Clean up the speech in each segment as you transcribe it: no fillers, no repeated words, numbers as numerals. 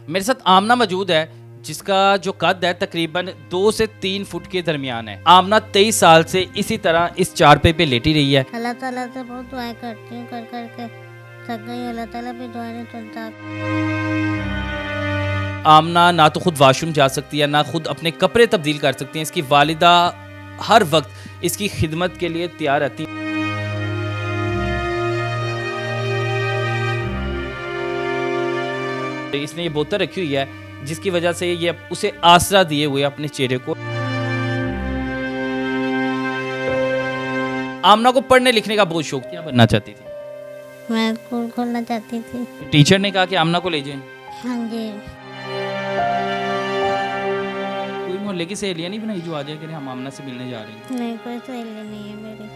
मेरे साथ आमना मौजूद है जिसका जो कद है तकरीबन 2 से 3 फुट के दरमियान है। आमना 23 साल से इसी तरह इस चारपे पे लेटी रही है। अल्लाह ताला से बहुत दुआएं करती हूँ, कर कर के थक गई। अल्लाह ताला भी दुआएं नहीं सुनता। आमना ना तो खुद वाशरूम जा सकती है, ना खुद अपने कपड़े तब्दील कर सकती हैं। इसकी वालिदा हर वक्त इसकी खिदमत के लिए तैयार रहती हैं। इसने ये बोतल रखी हुई है जिसकी वजह से ये उसे आसरा दिए हुए अपने चेहरे को। आमना को पढ़ने लिखने का बहुत शौक, क्या बनना चाहती थी? मैं स्कूल खोलना चाहती थी। टीचर ने कहा कि आमना को ले जाएं। हाँ जी। कोई मोहल्ले की सहेलियां नहीं बनाई जो आ जाए कि हम आमना से मिलने जा रहे हैं? नहीं, कोई सहेली नहीं है मेरी।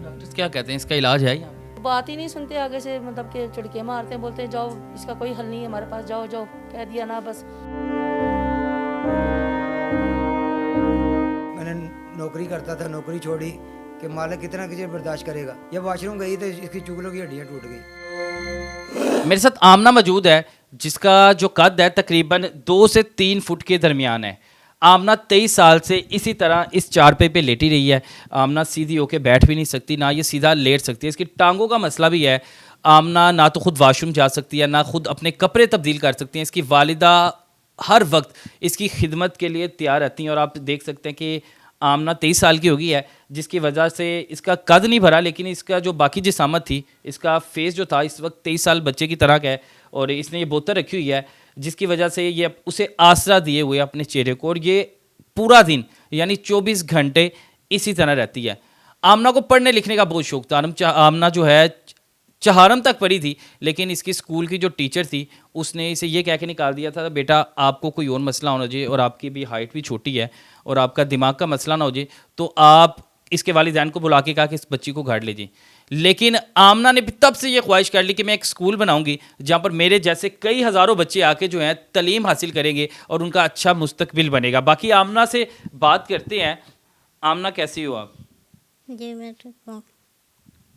डॉक्टर्स क्या कहते हैं, इसका इलाज है यहाँ? बात ही नहीं सुनते आगे से, मतलब कि चिड़के मारते हैं, बोलते हैं जाओ, इसका कोई हल नहीं है हमारे पास, जाओ जाओ, कह दिया ना बस। मैंने नौकरी करता था, नौकरी छोड़ी कि मालिक कितना किसी बर्दाश्त करेगा। जब वॉशरूम गई तो इसकी चुगलों की हड्डियाँ टूट गई। मेरे साथ आमना मौजूद है जिसका जो कद है तकरीबन 2 से 3 फुट के दरमियान है। आमना 23 साल से इसी तरह इस चारपे पे लेटी रही है। आमना सीधी होके बैठ भी नहीं सकती, ना ये सीधा लेट सकती है। इसकी टांगों का मसला भी है। आमना ना तो खुद वाशरूम जा सकती है, ना खुद अपने कपड़े तब्दील कर सकती हैं। इसकी वालिदा हर वक्त इसकी खिदमत के लिए तैयार रहती हैं। और आप देख सकते हैं कि आमना 23 साल की हो गई है, जिसकी वजह से इसका कद नहीं भरा, लेकिन इसका जो बाकी जिसामत थी, इसका फेस जो था इस वक्त 23 साल बच्चे की तरह का है। और इसने ये बोतल रखी हुई है जिसकी वजह से ये उसे आसरा दिए हुए अपने चेहरे को। और ये पूरा दिन यानी 24 घंटे इसी तरह रहती है। आमना को पढ़ने लिखने का बहुत शौक था। आमना जो है चहारम तक पढ़ी थी, लेकिन इसकी स्कूल की जो टीचर थी उसने इसे ये कह के निकाल दिया था, बेटा आपको कोई और मसला होना चाहिए और आपकी भी हाइट भी छोटी है और आपका दिमाग का मसला ना हो जाए तो आप इसके वालिदैन को बुला के कहा कि इस बच्ची को घर ले जाइए। लेकिन आमना ने भी तब से ये ख्वाहिश कर ली कि मैं एक स्कूल बनाऊंगी जहाँ पर मेरे जैसे कई हज़ारों बच्चे आके जो हैं तालीम हासिल करेंगे और उनका अच्छा मुस्तकबिल बनेगा। बाकी आमना से बात करते हैं। आमना कैसी हो आप? जी मैं ठीक हूँ।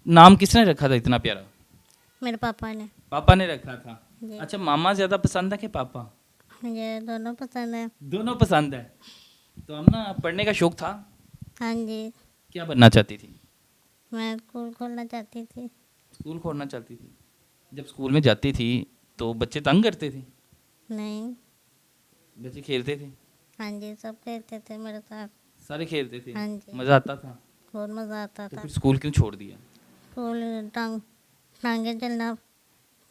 नाम किसने रखा था इतना प्यारा? मेरे पापा ने। पापा ने रखा था। जी। अच्छा, मामा ज़्यादा पसंद है कि पापा? मुझे दोनों पसंद है। दोनों पसंद है। तो आमना पढ़ने का शौक था? हाँ जी। क्या बनना चाहती थी? मैं स्कूल खोलना चाहती थी। स्कूल खोलना चाहती थी। जब स्कूल में जाती थी तो बच्चे तंग करते थे? नहीं। बच्चे खेलते थे? हाँ जी, सब खेलते थे मेरे साथ। सारे खेलते थे? हाँ जी। मज़ा आता था? बहुत मज़ा आता तो था। फिर स्कूल क्यों छोड़ दिया? स्कूल टांगे चलना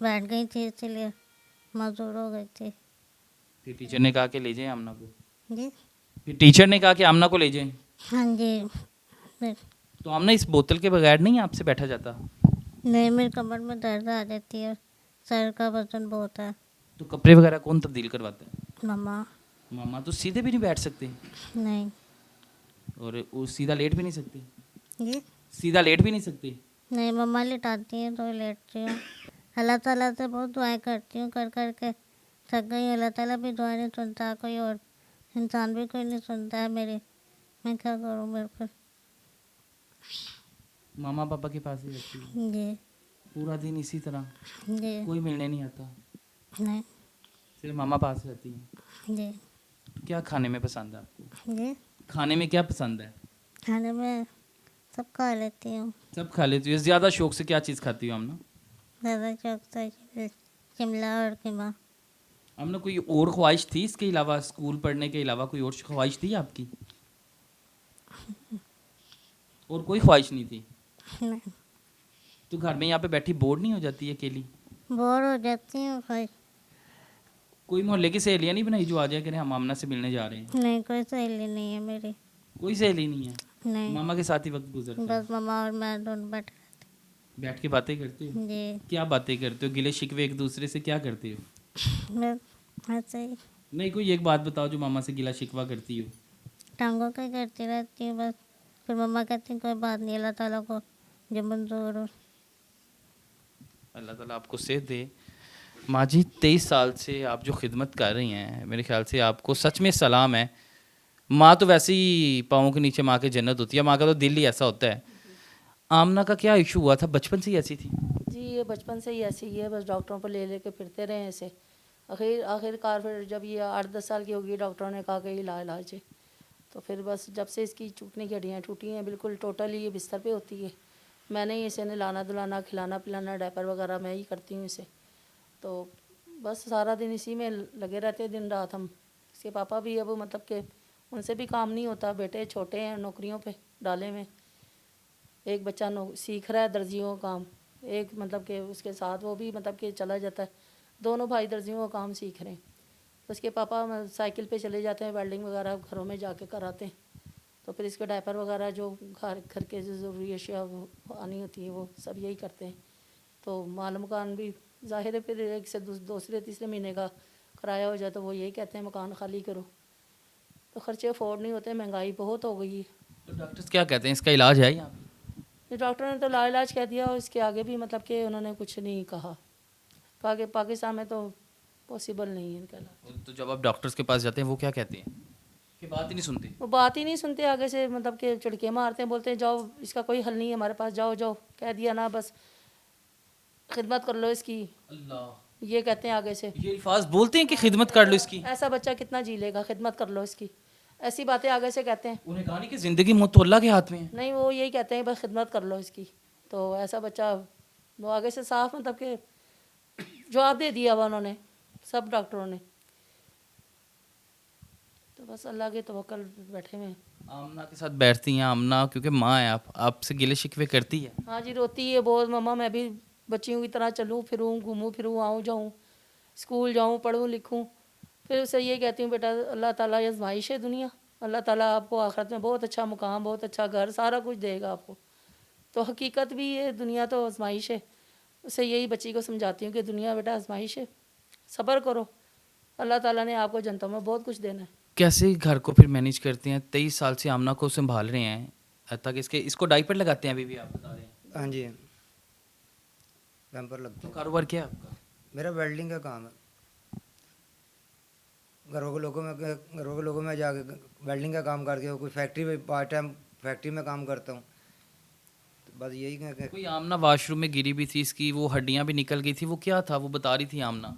बैठ गई थी, इसलिए मजदूर हो गई थी। फिर टीचर ने कहा कि ले जाएं आमना को? जी। फिर टीचर ने कहा कि आमना को ले जाएं। हाँ जी। फिर तो आमना इस बोतल के बगैर नहीं आपसे बैठा जाता? नहीं, मेरी कमर में दर्द आ जाती है, सर का वजन बहुत है। तो कपड़े वगैरह कौन तब्दील करवाता है? मम्मा। मामा। तो सीधे भी नहीं बैठ सकते नहीं। और वो सीधा लेट भी नहीं सकते? जी। सीधा लेट भी नहीं सकते? नहीं, मम्मा लिटाती हैं तो लेटती हूँ। अल्लाह ताला से बहुत दुआएं करती हूँ, कर कर के थक गई। अल्लाह ताला भी दुआएं नहीं सुनता, कोई और इंसान भी कोई नहीं सुनता है मेरी। मैं क्या करूँ मेरे पर। मामा पापा के पास ही रहती है जी। पूरा दिन इसी तरह? जी। कोई मिलने नहीं आता? नहीं। सिर्फ मामा पास रहती है? जी। क्या खाने में पसंद है आपको? जी। खाने में क्या पसंद है? खाने में सब खा लेती हूँ। सब खा लेती हो? ज़्यादा शौक से क्या चीज़ खाती हो आमना? ज़्यादा शौक से शिमला और कीमा। आमना कोई और ख्वाहिश थी इसके अलावा? स्कूल पढ़ने के अलावा कोई और ख्वाहिश थी आपकी? और कोई ख्वाहिश नहीं थी? नहीं। तो घर में यहाँ पे बैठी बोर नहीं हो जाती है अकेली? बोर हो जाती हूँ कोई। कोई मोहल्ले की सहेलियाँ नहीं बनाई जो आ जाए कि हम आमना से मिलने जा रहे हैं? नहीं, कोई सहेली नहीं है मेरी। कोई सहेली नहीं है? नहीं, मामा के साथ ही वक्त गुजरता है? बस मम्मा और मैं दोनों बैठे रहते बैठ के बातें करते हो? हैं। जी। क्या बातें करते हो? गिले शिकवे एक दूसरे से क्या करते हो? बस ऐसे ही नहीं, कोई एक बात बताओ जो मामा से गिला शिकवा करती हो। टांगों का करती रहती हूँ बस। फिर मम्मा कहती हैं कोई बात नहीं, अल्लाह ताला को जो मंजूर हो। अल्लाह ताला आपको सेहत दे। माँ जी, 23 साल से आप जो खिदमत कर रही हैं, मेरे ख्याल से आपको सच में सलाम है। माँ तो वैसे ही पाँवों के नीचे माँ की जन्नत होती है, माँ का तो दिल ही ऐसा होता है। आमना का क्या इशू हुआ था? बचपन से ही ऐसी थी? जी ये बचपन से ही ऐसी ही है, बस डॉक्टरों पर ले लेके फिरते रहे ऐसे। आखिरकार फिर जब ये 8-10 साल की होगी, डॉक्टरों ने कहा कि इलाज है। तो फिर बस जब से इसकी चूटने की हड्डियाँ टूटी हैं बिल्कुल टोटली, ये बिस्तर पे होती है। मैंने ही इसे नहलाना धुलाना, खिलाना पिलाना, डायपर वगैरह मैं ही करती हूँ इसे। तो बस सारा दिन इसी में लगे रहते हैं दिन रात हम। इसके पापा भी अब मतलब कि उनसे भी काम नहीं होता, बेटे छोटे हैं, नौकरियों पे डाले में। एक बच्चा सीख रहा है दर्जियों का काम, एक मतलब कि उसके साथ वो भी मतलब कि चला जाता है। दोनों भाई दर्जियों का काम सीख रहे हैं। उसके पापा साइकिल पे चले जाते हैं, वेल्डिंग वगैरह घरों में जाके कराते हैं। तो फिर इसके डायपर वगैरह जो घर के जो ज़रूरी अशिया वो आनी होती है वो सब यही करते हैं। तो माल मकान भी ज़ाहिर है, फिर एक से दूसरे तीसरे महीने का किराया हो जाए तो वो यही कहते हैं मकान खाली करो। तो खर्चे अफोर्ड नहीं होते, महंगाई बहुत हो गई है। तो डॉक्टर्स क्या कहते हैं, इसका इलाज है यहाँ पे? ये डॉक्टर ने तो लाइलाज कह दिया और इसके आगे भी मतलब कि उन्होंने कुछ नहीं कहा। कहा कि पाकिस्तान में तो पॉसिबल नहीं है इनका इलाज। तो जब आप डॉक्टर्स के पास जाते हैं वो क्या कहते हैं कि बात ही नहीं सुनते? वो बात ही नहीं सुनते, आगे से मतलब कि चुड़के मारते हैं, बोलते हैं जाओ इसका कोई हल नहीं है हमारे पास, जाओ जाओ, कह दिया ना बस खिदमत कर लो इसकी, अल्लाह, ये कहते हैं आगे से। ये अल्फाज बोलते हैं कि खिदमत कर लो इसकी? ऐसा बच्चा कितना जी लेगा, खिदमत कर लो इसकी, ऐसी बातें आगे से कहते हैं। उन्हें कहा नहीं कि जिंदगी मौत तो अल्लाह के हाथ में है? नहीं, वो यही कहते हैं बस खिदमत कर लो इसकी। तो ऐसा बच्चा वो आगे से साफ मतलब कि जवाब दे दिया हुआ उन्होंने सब डॉक्टरों ने। तो बस अल्लाह के तवक्कल बैठे हुए हैं। आमना के साथ बैठती हैं आमना, क्योंकि माँ है, आप आपसे गिले शिकवे करती है? हाँ जी, रोती है बहुत, मम्मा मैं भी बच्चियों की तरह चलूँ फिरूँ, घूमूँ फिरूँ, आऊँ जाऊँ, स्कूल जाऊँ, पढ़ूँ लिखूँ। फिर उसे ये कहती हूँ बेटा अल्लाह ताला ये आज़माइश है दुनिया, अल्लाह ताला आपको आखिरत में बहुत अच्छा मुकाम, बहुत अच्छा घर, सारा कुछ देगा आपको। तो हकीकत भी ये दुनिया तो आज़माइश है। उसे यही बच्ची को समझाती हूँ कि दुनिया बेटा आज़माइश है, सब्र करो, अल्लाह ताला ने आपको जनतों में बहुत कुछ देना है। कैसे घर को फिर मैनेज करते हैं? 23 साल से आमना को संभाल रहे हैं तक, इसको डाइपर लगाते हैं अभी भी, आप बता रहे हैं? हाँ जी, पैम्पर लगते तो हैं। कारोबार क्या है आपका? मेरा वेल्डिंग का काम है। घरों के लोगों में जाके वेल्डिंग का काम करके कोई फैक्ट्री में पार्ट टाइम फैक्ट्री में काम करता हूँ। तो बस यही कोई आमना वॉशरूम में गिरी भी थी, इसकी वो हड्डियां भी निकल गई थी, वो क्या था वो बता रही थी आमना?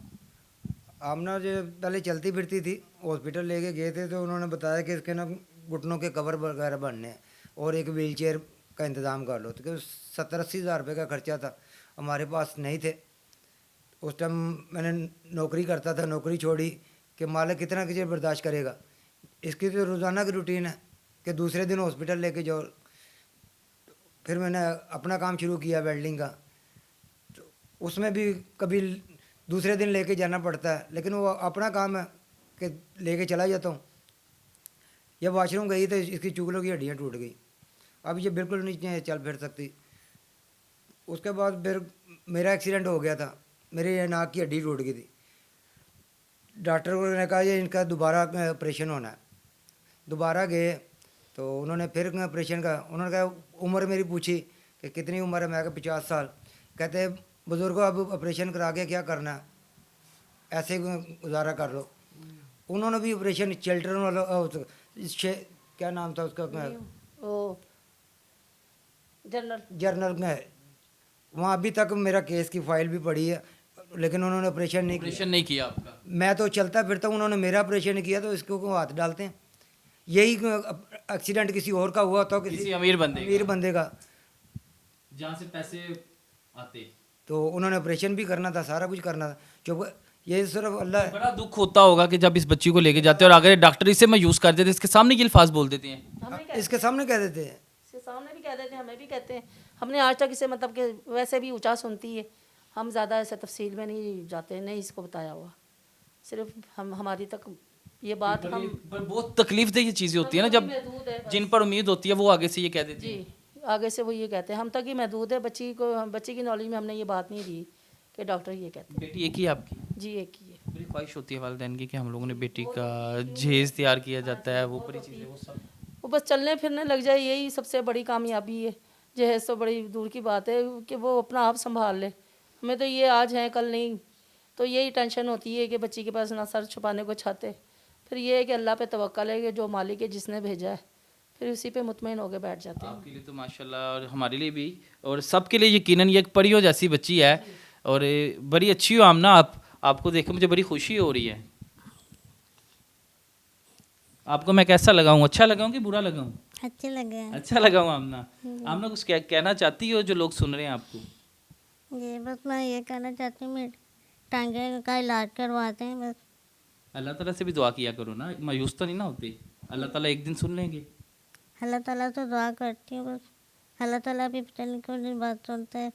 आमना जो पहले चलती फिरती थी, हॉस्पिटल लेके गए थे तो उन्होंने बताया कि इसके ना घुटनों के कवर वगैरह बनने हैं और एक व्हील चेयर का इंतज़ाम कर लो। तो क्योंकि 70-80 हज़ार रुपये का खर्चा था, हमारे पास नहीं थे उस टाइम। मैंने नौकरी करता था, नौकरी छोड़ी कि मालिक कितना कीजिए बर्दाश्त करेगा। इसकी तो रोज़ाना की रूटीन है कि दूसरे दिन हॉस्पिटल लेके जाओ। फिर मैंने अपना काम शुरू किया वेल्डिंग का, तो उसमें भी कभी दूसरे दिन लेके जाना पड़ता है, लेकिन वो अपना काम है कि लेके चला जाता हूँ। ये वॉशरूम गई तो इसकी चुगलों की हड्डियाँ टूट गई, अब ये बिल्कुल नहीं चल फिर सकती। उसके बाद फिर मेरा एक्सीडेंट हो गया था, मेरे ये नाक की हड्डी टूट गई थी। डॉक्टर ने कहा ये इनका दोबारा ऑपरेशन होना है। दोबारा गए तो उन्होंने फिर ऑपरेशन का, उन्होंने कहा उम्र मेरी पूछी कि कितनी उम्र है, मैं कहा 50 साल। कहते बुज़ुर्गों अब ऑपरेशन करा के क्या करना है, ऐसे गुजारा कर लो। उन्होंने भी ऑपरेशन चिल्ड्रन वाला क्या नाम था उसका, वो जनरल जर्नल में, वहाँ अभी तक मेरा केस की फाइल भी पड़ी है, लेकिन उन्होंने ऑपरेशन नहीं किया। ऑपरेशन नहीं किया आपका? मैं तो चलता फिरता हूँ, उन्होंने मेरा ऑपरेशन किया तो इसको क्यों हाथ डालते हैं। यही एक्सीडेंट किसी और का हुआ तो किसी अमीर बंदे का, जहाँ से पैसे आते। तो उन्होंने ऑपरेशन भी करना था, सारा कुछ करना था। जो ये सिर्फ अल्लाह। बड़ा दुख होता होगा कि जब इस बच्ची को लेके जाते हैं और अगर डॉक्टर इसे मायूस कर देते, इसके सामने ये अल्फाज बोल देते हैं। हमें इसके सामने कह देते हैं, इसके सामने भी कह देते हैं, हमें भी कहते हैं। हमने आज तक इसे मतलब कि वैसे भी ऊंचा सुनती है, हम ज़्यादा ऐसे तफसील में नहीं जाते, नहीं इसको बताया हुआ, सिर्फ हम हमारी तक ये बात हम पर बहुत तकलीफ दह ये चीज़ें होती है ना, जब महदूद है बस। जिन पर उम्मीद होती है वो आगे से ये कह देती है। जी आगे से वो ये कहते हैं, हम तक ही महदूद है, बच्ची की नॉलेज में हमने ये बात नहीं दी कि डॉक्टर ये कहते बेटी एक ही है आपकी? हैं। जी एक ही है। बड़ी ख्वाहिश होती है वालिदैन की कि हम लोगों ने बेटी का जहेज़ तैयार किया जाता है, वो बड़ी चीज़ें वो सब। वो बस चलने फिरने लग जाए, यही सबसे बड़ी कामयाबी है। जहेज तो बड़ी दूर की बात है कि वो अपना आप संभाल ले। हमें तो ये आज है कल नहीं, तो यही टेंशन होती है कि बच्ची के पास ना सर छुपाने को छत है। फिर ये है कि अल्लाह पे तवक्कल है कि जो मालिक है जिसने भेजा है फिर उसी पे मुतमईन होकर बैठ जाते हैं। आपके लिए तो माशाल्लाह और हमारे लिए भी और सबके लिए यकीनन ये एक परियों जैसी बच्ची है और ये बड़ी अच्छी हो आमना। आपको देख के मुझे बड़ी खुशी हो रही है। आपको मैं कैसा लगाऊं, अच्छा लगाऊं कि बुरा लगाऊं? अच्छे लगे हैं अच्छा लगाऊं आमना। आमना कुछ कहना चाहती हो जो लोग सुन रहे हैं आपको? जी। बस मैं ये कहना चाहती हूँ मेरी टांगे का इलाज करवाते हैं बस। अल्लाह ताला से भी दुआ किया करो ना, मायूस तो नहीं ना होते। अल्लाह ताला एक दिन सुन लेंगे। अल्लाह ताला से दुआ करती हूँ बस। अल्लाह ताला भी पता नहीं क्यों नहीं बात सुनते हैं,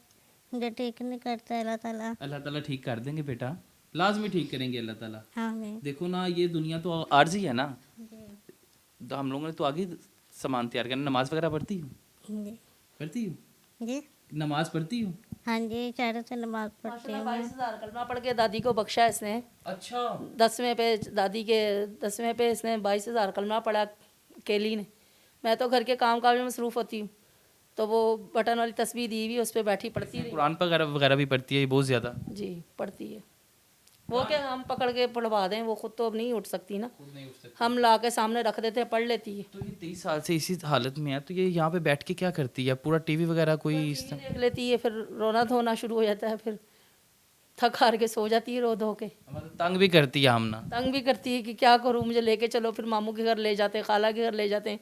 मुझे ठीक नहीं करता है अल्लाह ताला। अल्लाह ताला ठीक कर देंगे बेटा, लाजमी ठीक करेंगे अल्लाह ताला। आमीन। देखो ना ये दुनिया तो आर्जी है ना, तो हम लोगों ने तो आगे सामान तैयार करना। नमाज वगैरह पढ़ती हूँ? जी पढ़ती हूँ? जी। नमाज पढ़ती हूँ? हाँ जी, इशारे से नमाज पढ़ती हूँ मैं। 22,000 कलमा पढ़ के दादी को बख्शा इसने। अच्छा। 10वें पे दादी के 10वें पे इसने 22,000 कलमा पढ़ा केली ने। मैं तो घर के काम काज में मसरूफ़ होती हूँ, तो वो बटन वाली तस्वीर दी हुई उस पर बैठी पढ़ती रही। कुरान वगैरह भी पढ़ती है ये बहुत ज़्यादा? जी पढ़ती है। वो क्या हम पकड़ के पढ़वा दें, वो खुद तो अब नहीं उठ सकती ना, हम ला के सामने रख देते हैं, पढ़ लेती है। तो ये 23 साल से इसी हालत में है, तो ये यहाँ पे बैठ के क्या करती है? पूरा टीवी वगैरह कोई इस टीवी देख लेती है, फिर रोना धोना शुरू हो जाता है, फिर थक हार के सो जाती है रो धो के। मतलब तंग भी करती है हमना? तंग भी करती है कि क्या करूँ, मुझे लेके चलो। फिर मामू के घर ले जाते हैं, खाला के घर ले जाते हैं।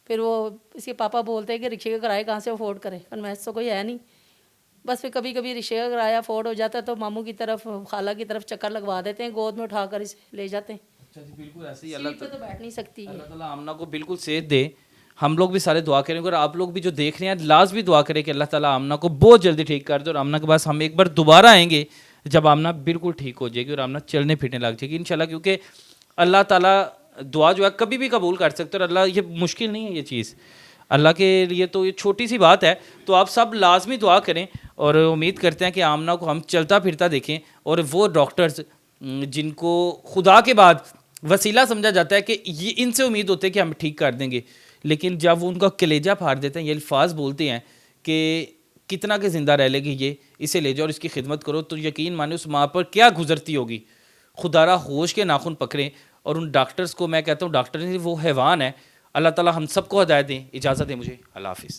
फिर वो इसके पापा बोलते हैं कि रिक्शे का किराया कहाँ से अफोर्ड करें, कन्वेंस तो कोई है नहीं। बस फिर कभी कभी रिक्शे का किराया अफोर्ड हो जाता है तो मामू की तरफ खाला की तरफ चक्कर लगवा देते हैं, गोद में उठाकर इसे ले जाते हैं। अच्छा जी, बिल्कुल ऐसे ही सीट पे तो बैठ नहीं सकती है। अल्लाह ताला आमना को बिल्कुल सेहत दे। हम लोग भी सारे दुआ करेंगे और आप लोग भी जो देख रहे हैं लाजमी दुआ करें कि अल्लाह ताला आमना को बहुत जल्दी ठीक कर दे और आमना के पास हम एक बार दोबारा आएंगे जब आमना बिल्कुल ठीक हो जाएगी और आमना चलने फिरने लग जाएगी इंशाल्लाह। क्योंकि अल्लाह ताला दुआ जो है कभी भी कबूल कर सकते और अल्लाह, ये मुश्किल नहीं है ये चीज़, अल्लाह के लिए तो ये छोटी सी बात है। तो आप सब लाजमी दुआ करें और उम्मीद करते हैं कि आमना को हम चलता फिरता देखें और वो डॉक्टर्स जिनको खुदा के बाद वसीला समझा जाता है कि ये इनसे उम्मीद होती है कि हम ठीक कर देंगे, लेकिन जब वो उनका कलेजा फाड़ देते हैं, ये अल्फाज बोलते हैं कि कितना के ज़िंदा रह लेगी ये, इसे ले जाओ और इसकी खिदमत करो, तो यकीन माने उस माँ पर क्या गुजरती होगी। खुदारा होश के नाखून पकड़ें और उन डॉक्टर्स को मैं कहता हूँ डॉक्टर नहीं वो हैवान है। अल्लाह ताला हम सबको हिदायत दें। इजाज़त दें मुझे, अल्लाह हाफिज़।